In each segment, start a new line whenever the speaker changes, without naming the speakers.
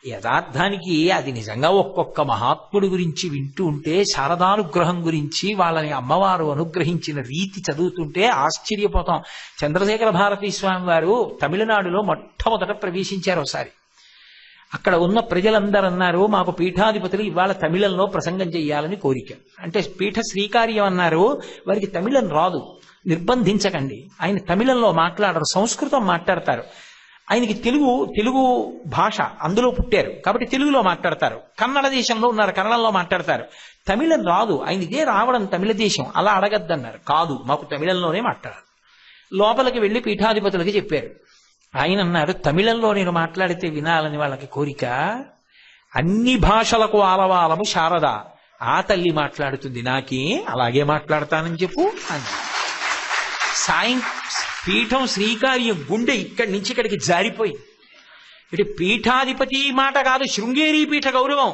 యథార్థానికి అది నిజంగా ఒక్కొక్క మహాత్ముడి గురించి వింటూ ఉంటే, శారదానుగ్రహం గురించి వాళ్ళని అమ్మవారు అనుగ్రహించిన రీతి చదువుతుంటే ఆశ్చర్యపోతాం. చంద్రశేఖర భారతీ స్వామి వారు తమిళనాడులో మొట్టమొదట ప్రవేశించారు ఒకసారి. అక్కడ ఉన్న ప్రజలందరూ అన్నారు, మాకు పీఠాధిపతులు ఇవాళ తమిళంలో ప్రసంగం చెయ్యాలని కోరిక. అంటే పీఠ శ్రీకార్యం అన్నారు, వారికి తమిళం రాదు, నిర్బంధించకండి, ఆయన తమిళంలో మాట్లాడరు, సంస్కృతం మాట్లాడతారు. ఆయనకి తెలుగు భాష అందులో పుట్టారు కాబట్టి తెలుగులో మాట్లాడతారు. కన్నడ దేశంలో ఉన్నారు, కన్నడంలో మాట్లాడతారు. తమిళం రాదు, ఆయన ఇదే రావడం తమిళ దేశం, అలా అడగద్దన్నారు. కాదు, మాకు తమిళంలోనే మాట్లాడాలి. లోపలికి వెళ్లి పీఠాధిపతులకి చెప్పారు. ఆయన అన్నారు, తమిళంలో నేను మాట్లాడితే వినాలని వాళ్ళకి కోరిక, అన్ని భాషలకు ఆలవాలము శారద, ఆ తల్లి మాట్లాడుతుంది, నాకే అలాగే మాట్లాడతానని చెప్పు అని. పీఠం శ్రీకార్యం గుండె ఇక్కడి నుంచి ఇక్కడికి జారిపోయింది. ఇటు పీఠాధిపతి మాట కాదు, శృంగేరి పీఠ గౌరవం.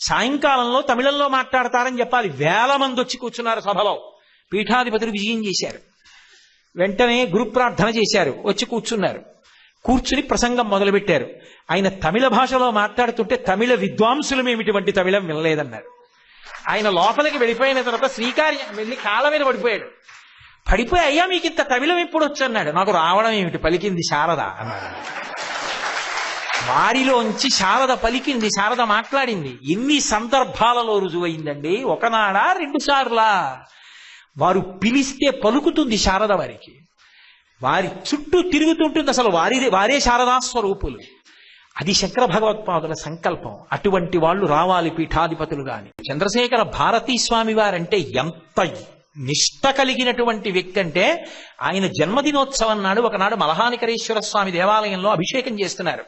సాయంకాలంలో తమిళంలో మాట్లాడతారని చెప్పాలి. 1000 మంది వచ్చి కూర్చున్నారు సభలో. పీఠాధిపతులు విజయం చేశారు. వెంటనే గురు ప్రార్థన చేశారు, వచ్చి కూర్చున్నారు. కూర్చుని ప్రసంగం మొదలుపెట్టారు. ఆయన తమిళ భాషలో మాట్లాడుతుంటే తమిళ విద్వాంసులమేమిటువంటి తమిళం వినలేదన్నారు. ఆయన లోపలికి వెళ్ళిపోయిన తర్వాత శ్రీకార్యం వెళ్ళి కాళ్ళ మీద పడిపోయాడు. పడిపోయి, అయ్యా మీకు ఇంత తమిళం ఎప్పుడు వచ్చన్నాడు. నాకు రావడం ఏమిటి, పలికింది శారద అన్నాడు. వారిలోంచి శారద పలికింది, శారద మాట్లాడింది. ఎన్ని సందర్భాలలో రుజువైందండి, ఒకనాడా 2 సార్లా. వారు పిలిస్తే పలుకుతుంది శారద వారికి. వారి చుట్టూ తిరుగుతుంటుంది, అసలు వారే శారదా స్వరూపులు. అది శంకర భగవత్పాదుల సంకల్పం. అటువంటి వాళ్ళు రావాలి పీఠాధిపతులు గాని. చంద్రశేఖర భారతీ స్వామి వారంటే ఎంత నిష్ఠ కలిగినటువంటి వ్యక్తి అంటే, ఆయన జన్మదినోత్సవం నాడు ఒకనాడు మలహానికరేశ్వర స్వామి దేవాలయంలో అభిషేకం చేస్తున్నారు.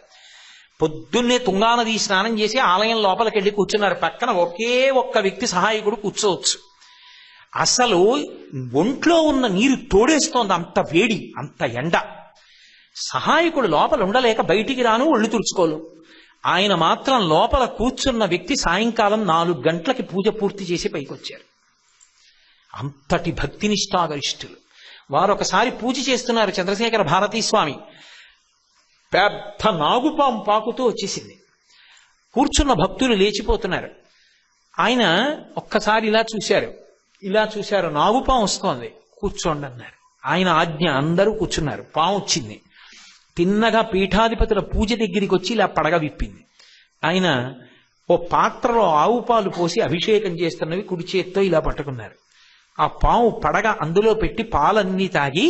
పొద్దున్నే తుంగానది స్నానం చేసి ఆలయం లోపలికి వెళ్ళి కూర్చున్నారు. పక్కన ఒకే ఒక్క వ్యక్తి సహాయకుడు కూర్చోవచ్చు. అసలు ఒంట్లో ఉన్న నీరు తోడేస్తోంది, అంత వేడి, అంత ఎండ. సహాయకుడు లోపల ఉండలేక బయటికి రాను, ఒళ్ళు తుడుచుకోలు. ఆయన మాత్రం లోపల కూర్చున్న వ్యక్తి సాయంకాలం 4 గంటలకి పూజ పూర్తి చేసి పైకి వచ్చారు. అంతటి భక్తినిష్టాగరిష్ఠులు వారు. ఒకసారి పూజ చేస్తున్నారు చంద్రశేఖర భారతీ స్వామి. పెద్ద నాగుపాము పాకుతూ వచ్చేసింది. కూర్చున్న భక్తులు లేచిపోతున్నారు. ఆయన ఒక్కసారి ఇలా చూశారు, నాగుపాము వస్తోంది, కూర్చోండి అన్నారు. ఆయన ఆజ్ఞ, అందరూ కూర్చున్నారు. పాము వచ్చింది, తిన్నగా పీఠాధిపతుల పూజ దగ్గరికి వచ్చి ఇలా పడగ విప్పింది. ఆయన ఓ పాత్రలో ఆవు పాలు పోసి అభిషేకం చేస్తున్నవి కుడి చేత్తో ఇలా పట్టుకున్నారు. ఆ పాము పడగ అందులో పెట్టి పాలన్నీ తాగి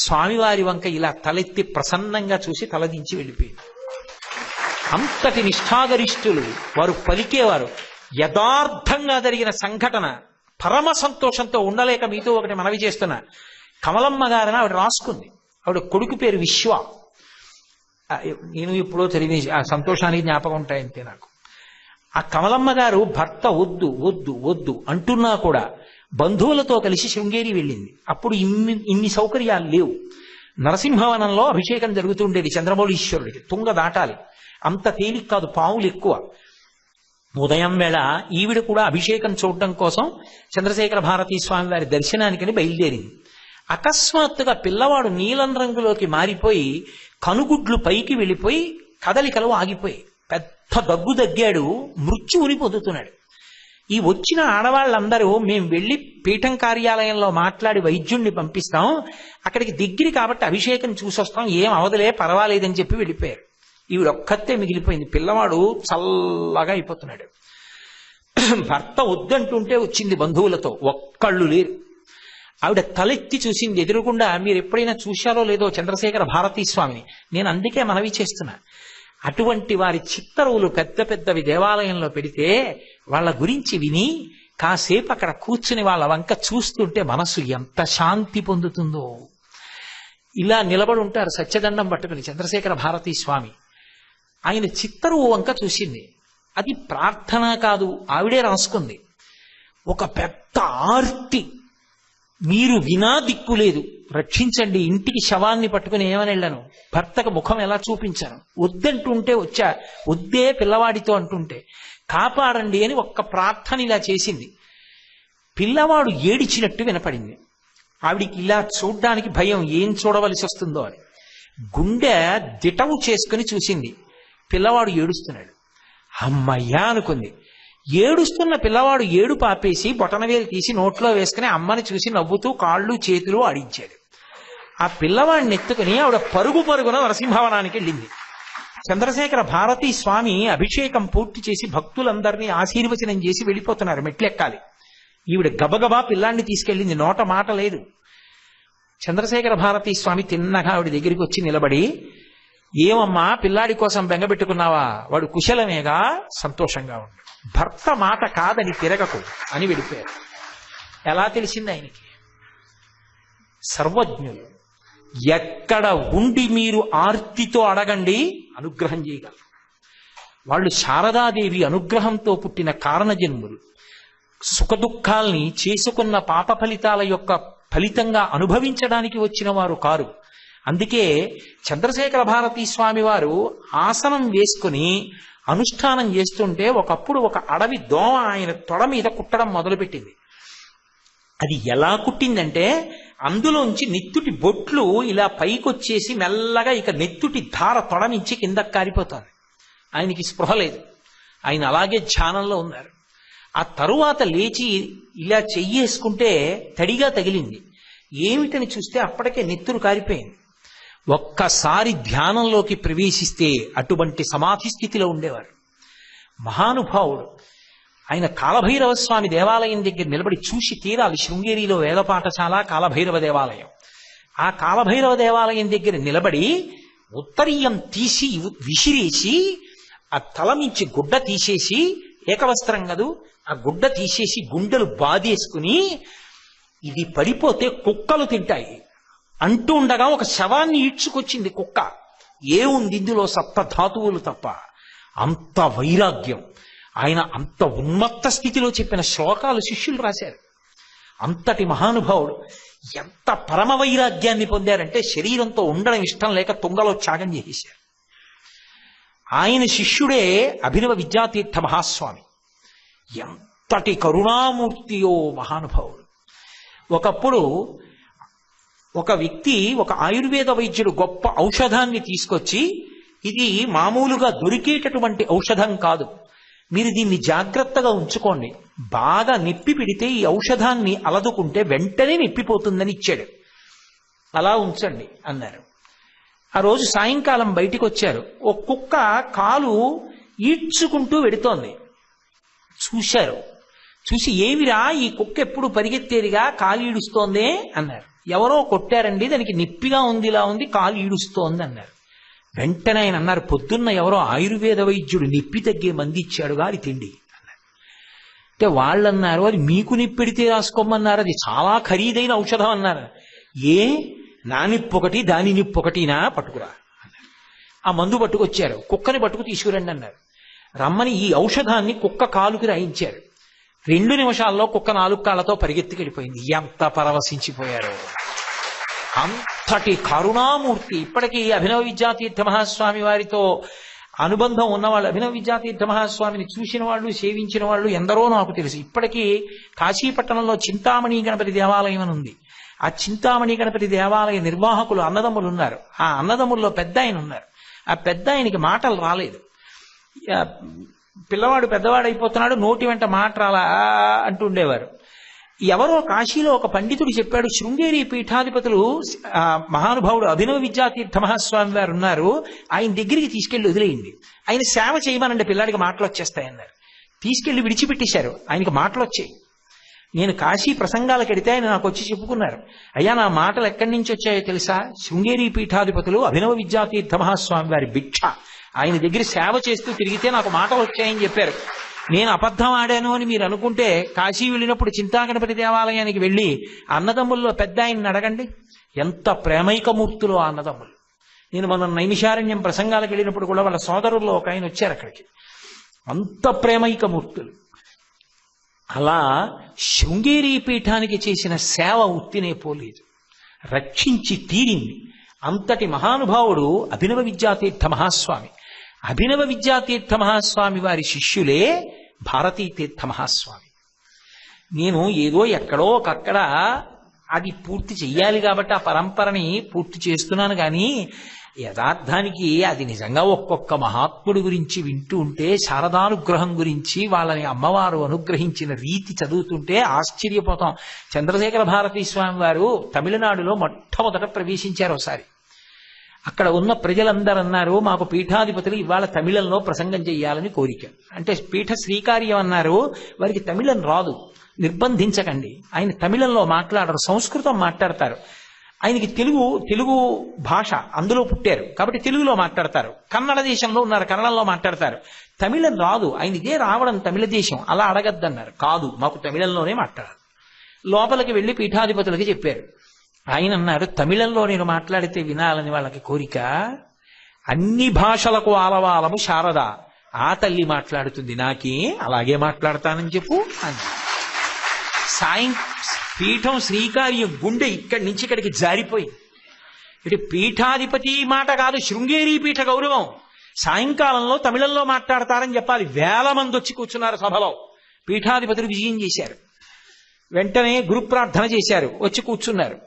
స్వామివారి వంక ఇలా తలెత్తి ప్రసన్నంగా చూసి తలదించి వెళ్ళిపోయింది. అంతటి నిష్ఠాగరిష్ఠులు వారు. పలికేవారు. యథార్థంగా జరిగిన సంఘటన పరమ సంతోషంతో ఉండలేక మీతో ఒకటి మనవి చేస్తున్నా. కమలమ్మ గారని ఆవిడ రాసుకుంది. ఆవిడ కొడుకు పేరు విశ్వ. నేను ఎప్పుడో చదివి ఆ సంతోషానికి జ్ఞాపకం ఉంటాయంతే నాకు. ఆ కమలమ్మ గారు భర్త వద్దు వద్దు వద్దు అంటున్నా కూడా బంధువులతో కలిసి శృంగేరి వెళ్ళింది. అప్పుడు ఇన్ని సౌకర్యాలు లేవు. నరసింహవనంలో అభిషేకం జరుగుతుండేది చంద్రమౌళీశ్వరుడికి. తుంగ దాటాలి, అంత తేలిక కాదు, పావులు ఎక్కువ. ఉదయం వేళ ఈవిడ కూడా అభిషేకం చూడటం కోసం చంద్రశేఖర భారతీ స్వామి వారి దర్శనానికని బయలుదేరింది. అకస్మాత్తుగా పిల్లవాడు నీలం రంగులోకి మారిపోయి కనుగుడ్లు పైకి వెళ్ళిపోయి కదలికలు ఆగిపోయి పెద్ద దగ్గు దగ్గాడు, మృత్యువుని పొందుతున్నాడు. ఈ వచ్చిన ఆడవాళ్ళందరూ మేము వెళ్ళి పీఠం కార్యాలయంలో మాట్లాడి వైద్యుణ్ణి పంపిస్తాం, అక్కడికి దగ్గర కాబట్టి అభిషేకం చూసొస్తాం, ఏం అవదలే పర్వాలేదని చెప్పి వెళ్ళిపోయారు. ఈవిడొక్కతే మిగిలిపోయింది. పిల్లవాడు చల్లగా అయిపోతున్నాడు. భర్త వద్దంటుంటే వచ్చింది బంధువులతో, ఒక్కళ్ళు లేరు. ఆవిడ తలెత్తి చూసింది ఎదురుగుండా. మీరు ఎప్పుడైనా చూశారో లేదో చంద్రశేఖర భారతీ స్వామిని, నేను అందుకే మనవి చేస్తున్నా. అటువంటి వారి చిత్తరువులు పెద్ద పెద్దవి దేవాలయంలో పెడితే వాళ్ళ గురించి విని కాసేపు అక్కడ కూర్చుని వాళ్ళ వంక చూస్తుంటే మనసు ఎంత శాంతి పొందుతుందో. ఇలా నిలబడి ఉంటారు సత్యదండం పట్టుకుని చంద్రశేఖర భారతీ స్వామి. ఆయన చిత్తరువు వంక చూసింది. అది ప్రార్థన కాదు, ఆవిడే రాసుకుంది. ఒక పెద్ద ఆర్తి, మీరు వినా దిక్కులేదు, రక్షించండి. ఇంటికి శవాన్ని పట్టుకుని ఏమని వెళ్ళను, భర్తకు ముఖం ఎలా చూపించాను, వద్దంటుంటే వచ్చా, వద్దే పిల్లవాడితో అంటుంటే కాపాడండి అని ఒక్క ప్రార్థన ఇలా చేసింది. పిల్లవాడు ఏడిచినట్టు వినపడింది. ఆవిడికి ఇలా చూడ్డానికి భయం, ఏం చూడవలసి వస్తుందో అని. గుండె దిటవు చేసుకుని చూసింది. పిల్లవాడు ఏడుస్తున్నాడు. అమ్మయ్యా అనుకుంది. ఏడుస్తున్న పిల్లవాడు ఏడుపు ఆపేసి బొటనవేలు తీసి నోట్లో వేసుకుని అమ్మని చూసి నవ్వుతూ కాళ్ళు చేతులు ఆడించాడు. ఆ పిల్లవాడిని ఎత్తుకుని ఆవిడ పరుగు పరుగున నరసింహవనానికి వెళ్ళింది. చంద్రశేఖర భారతీ స్వామి అభిషేకం పూర్తి చేసి భక్తులందరినీ ఆశీర్వచనం చేసి వెళ్ళిపోతున్నారు, మెట్లెక్కాలి. ఈవిడ గబగబా పిల్లాన్ని తీసుకెళ్ళింది, నోట మాట లేదు. చంద్రశేఖర భారతీ స్వామి తిన్నగా ఆవిడ దగ్గరికి వచ్చి నిలబడి, ఏమమ్మా పిల్లాడి కోసం బెంగపెట్టుకున్నావా? వాడు కుశలమేగా, సంతోషంగా ఉండు, భర్త మాట కాదని తిరగకు అని వెళ్ళిపోయారు. ఎలా తెలిసింది ఆయనకి? సర్వజ్ఞులు. ఎక్కడ ఉండి మీరు ఆర్తితో అడగండి, అనుగ్రహం చేయగలరు. వాళ్ళు శారదాదేవి అనుగ్రహంతో పుట్టిన కారణజన్ములు. సుఖదుఖాల్ని చేసుకున్న పాప ఫలితాల యొక్క ఫలితంగా అనుభవించడానికి వచ్చిన వారు కారు. అందుకే చంద్రశేఖర భారతీ స్వామి వారు ఆసనం వేసుకుని అనుష్ఠానం చేస్తుంటే ఒకప్పుడు ఒక అడవి దోమ ఆయన తొడ మీద కుట్టడం మొదలుపెట్టింది. అది ఎలా కుట్టిందంటే అందులోంచి నెత్తుటి బొట్లు ఇలా పైకొచ్చేసి మెల్లగా ఇక నెత్తుటి ధార తొడ నుంచి కిందకు కారిపోతుంది. ఆయనకి స్పృహ లేదు, ఆయన అలాగే ధ్యానంలో ఉన్నారు. ఆ తరువాత లేచి ఇలా చెయ్యేసుకుంటే తడిగా తగిలింది. ఏమిటని చూస్తే అప్పటికే నెత్తురు కారిపోయింది. ఒక్కసారి ధ్యానంలోకి ప్రవేశిస్తే అటువంటి సమాధి స్థితిలో ఉండేవారు మహానుభావుడు. ఆయన కాలభైరవ స్వామి దేవాలయం దగ్గర నిలబడి చూసి తీరాలి. శృంగేరిలో వేద పాఠశాల కాలభైరవ దేవాలయం. ఆ కాలభైరవ దేవాలయం దగ్గర నిలబడి ఉత్తరీయం తీసి విసిరేసి ఆ తల నుంచి గుడ్డ తీసేసి, ఏకవస్త్రం కదూ, ఆ గుడ్డ తీసేసి గుండెలు బాధేసుకుని ఇది పడిపోతే కుక్కలు తింటాయి అంటూ ఉండగా ఒక శవాన్ని ఈడ్చుకొచ్చింది కుక్క. ఏముంది ఇందులో? సప్త ధాతువులు తప్ప. అంత వైరాగ్యం. ఆయన అంత ఉన్మత్త స్థితిలో చెప్పిన శ్లోకాలు శిష్యులు రాశారు. అంతటి మహానుభావుడు. ఎంత పరమ వైరాగ్యాన్ని పొందారంటే శరీరంతో ఉండడం ఇష్టం లేక తుంగలో త్యాగం చేసేశారు. ఆయన శిష్యుడే అభినవ విద్యాతీర్థ మహాస్వామి. ఎంతటి కరుణామూర్తియో మహానుభావుడు. ఒకప్పుడు ఒక వ్యక్తి, ఒక ఆయుర్వేద వైద్యుడు గొప్ప ఔషధాన్ని తీసుకొచ్చి, ఇది మామూలుగా దొరికేటటువంటి ఔషధం కాదు, మీరు దీన్ని జాగ్రత్తగా ఉంచుకోండి, బాగా నొప్పి పెడితే ఈ ఔషధాన్ని అలదుకుంటే వెంటనే నొప్పిపోతుందని ఇచ్చాడు, అలా ఉంచండి అన్నారు. ఆ రోజు సాయంకాలం బయటికి వచ్చారు. ఓ కుక్క కాలు ఈడ్చుకుంటూ వెడుతోంది. చూశారు. చూసి, ఏమిరా ఈ కుక్క ఎప్పుడు పరిగెత్తేదిగా కాలు ఈడుస్తోందే అన్నారు. ఎవరో కొట్టారండి, దానికి నొప్పిగా ఉంది, ఇలా ఉంది, కాలు ఈడుస్తోంది అన్నారు. వెంటనే ఆయన అన్నారు, పొద్దున్న ఎవరో ఆయుర్వేద వైద్యుడు నొప్పి తగ్గే మంది ఇచ్చాడుగా, అది తిండి అన్నారు. అంటే వాళ్ళు అన్నారు, అది మీకు నొప్పిడితే రాసుకోమన్నారు, అది చాలా ఖరీదైన ఔషధం అన్నారు. ఏ నా నిప్పు ఒకటి దాని నిప్పు ఒకటినా, పట్టుకురా అన్నారు. ఆ మందు పట్టుకొచ్చారు. కుక్కని పట్టుకు తీసుకురండి అన్నారు. రమ్మని ఈ ఔషధాన్ని కుక్క కాలుకి రాయించారు. 2 నిమిషాల్లో కుక్క 4 కాళ్లతో పరిగెత్తుకెళ్ళిపోయింది. ఎంత పరవశించిపోయారో! అంతటి కరుణామూర్తి. ఇప్పటికీ అభినవ విద్యాతీర్థ మహాస్వామి వారితో అనుబంధం ఉన్నవాళ్ళు, అభినవ విద్యాతీర్థ మహాస్వామిని చూసిన వాళ్ళు, సేవించిన వాళ్ళు ఎందరో నాకు తెలుసు. ఇప్పటికీ కాశీపట్టణంలో చింతామణి గణపతి దేవాలయం అని ఉంది. ఆ చింతామణి గణపతి దేవాలయ నిర్వాహకులు అన్నదమ్ములు ఉన్నారు. ఆ అన్నదమ్ముల్లో పెద్ద ఆయన ఉన్నారు. ఆ పెద్ద ఆయనకి మాటలు రాలేదు. పిల్లవాడు పెద్దవాడైపోతున్నాడు, నోటి వెంట మాట రాలా అంటుండేవారు. ఎవరో కాశీలో ఒక పండితుడు చెప్పాడు, శృంగేరి పీఠాధిపతులు మహానుభావుడు అభినవ విద్యాతీర్థ మహాస్వామి వారు ఉన్నారు, ఆయన దగ్గరికి తీసుకెళ్లి వదిలేయండి, ఆయన సేవ చేయమనండి, పిల్లాడికి మాటలు వచ్చేస్తాయన్నారు. తీసుకెళ్లి విడిచిపెట్టేశారు. ఆయనకి మాటలు వచ్చాయి. నేను కాశీ ప్రసంగాలకు వెడితే ఆయన నాకు వచ్చి చెప్పుకున్నారు, అయ్యా నా మాటలు ఎక్కడి నుంచి వచ్చాయో తెలుసా? శృంగేరి పీఠాధిపతులు అభినవ విద్యాతీర్థ మహాస్వామి వారి భిక్ష, ఆయన దగ్గర సేవ చేస్తూ తిరిగితే నాకు మాటలు వచ్చాయని చెప్పారు. నేను అబద్ధం ఆడాను అని మీరు అనుకుంటే, కాశీ వెళ్ళినప్పుడు చింతాగణపతి దేవాలయానికి వెళ్ళి అన్నదమ్ముల్లో పెద్ద ఆయన్ని అడగండి, ఎంత ప్రేమైకమూర్తులు ఆ అన్నదమ్ములు. నేను మన నైమిషారణ్యం ప్రసంగాలకు వెళ్ళినప్పుడు కూడా వాళ్ళ సోదరుల్లో ఒక ఆయన వచ్చారు అక్కడికి. అంత ప్రేమైకమూర్తులు. అలా శృంగేరి పీఠానికి చేసిన సేవ ఉత్తినే పోలేదు, రక్షించి తీరింది. అంతటి మహానుభావుడు అభినవ విద్యాతీర్థ మహాస్వామి. అభినవ విద్యాతీర్థ మహాస్వామి వారి శిష్యులే భారతీ తీర్థ మహాస్వామి. నేను ఏదో ఎక్కడో ఒకక్కడ అది పూర్తి చెయ్యాలి కాబట్టి ఆ పరంపరని పూర్తి చేస్తున్నాను, కానీ యథార్థానికి అది నిజంగా ఒక్కొక్క మహాత్ముడి గురించి వింటూ ఉంటే, శారదానుగ్రహం గురించి వాళ్ళని అమ్మవారు అనుగ్రహించిన రీతి చదువుతుంటే ఆశ్చర్యపోతాం. చంద్రశేఖర భారతీ స్వామి వారు తమిళనాడులో మొట్టమొదట ప్రవేశించారు ఒకసారి. అక్కడ ఉన్న ప్రజలందరూ అన్నారు, మాకు పీఠాధిపతులు ఇవాళ తమిళంలో ప్రసంగం చెయ్యాలని కోరిక. అంటే పీఠ శ్రీకార్యం అన్నారు, వారికి తమిళం రాదు, నిర్బంధించకండి, ఆయన తమిళంలో మాట్లాడరు, సంస్కృతం మాట్లాడతారు. ఆయనకి తెలుగు భాష అందులో పుట్టారు కాబట్టి తెలుగులో మాట్లాడతారు. కన్నడ దేశంలో ఉన్నారు, కన్నడంలో మాట్లాడతారు. తమిళం రాదు, ఆయన ఇదే రావడం తమిళ దేశం, అలా అడగద్దన్నారు. కాదు, మాకు తమిళంలోనే మాట్లాడాలి. లోపలికి వెళ్లి పీఠాధిపతులకి చెప్పారు. ఆయన అన్నారు, తమిళంలో నేను మాట్లాడితే వినాలని వాళ్ళకి కోరిక, అన్ని భాషలకు ఆలవాలము శారద, ఆ తల్లి మాట్లాడుతుంది, నాకే అలాగే మాట్లాడతానని చెప్పు అని. పీఠం శ్రీకార్యం గుండె ఇక్కడి నుంచి ఇక్కడికి జారిపోయింది. ఇటు పీఠాధిపతి మాట కాదు, శృంగేరి పీఠ గౌరవం. సాయంకాలంలో తమిళంలో మాట్లాడతారని చెప్పాలి. 1000 మంది వచ్చి కూర్చున్నారు సభలో. పీఠాధిపతులు విజయం చేశారు. వెంటనే గురు ప్రార్థన చేశారు, వచ్చి కూర్చున్నారు.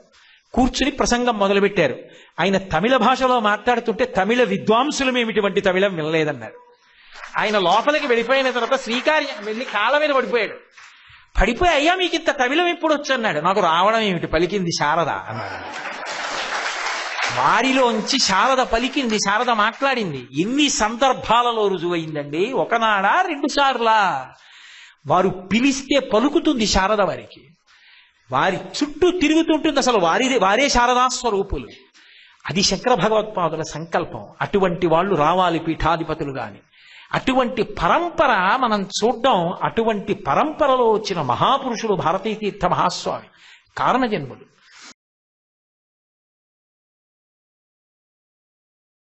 కూర్చుని ప్రసంగం మొదలుపెట్టారు. ఆయన తమిళ భాషలో మాట్లాడుతుంటే తమిళ విద్వాంసులమేమిటువంటి తమిళం వినలేదన్నారు. ఆయన లోపలికి వెళ్ళిపోయిన తర్వాత శ్రీకార్యం వెళ్ళి కాళ్ళ మీద పడిపోయాడు. పడిపోయి, అయ్యా మీకు ఇంత తమిళం ఎప్పుడు వచ్చన్నాడు. నాకు రావడం ఏమిటి, పలికింది శారద అన్నాడు. వారిలోంచి శారద పలికింది, శారద మాట్లాడింది. ఎన్ని సందర్భాలలో రుజువైందండి. ఒకనాడా 2 సార్లా. వారు పిలిస్తే పలుకుతుంది శారద వారికి. వారి చుట్టూ తిరుగుతుంటుంది, అసలు వారే శారదా స్వరూపులు. అది శంకర భగవత్పాదుల సంకల్పం. అటువంటి వాళ్ళు రావాలి పీఠాధిపతులు గాని. అటువంటి పరంపర మనం చూడడం, అటువంటి పరంపరలో వచ్చిన మహాపురుషులు భారతీ తీర్థ మహాస్వామి కారణజన్ములు.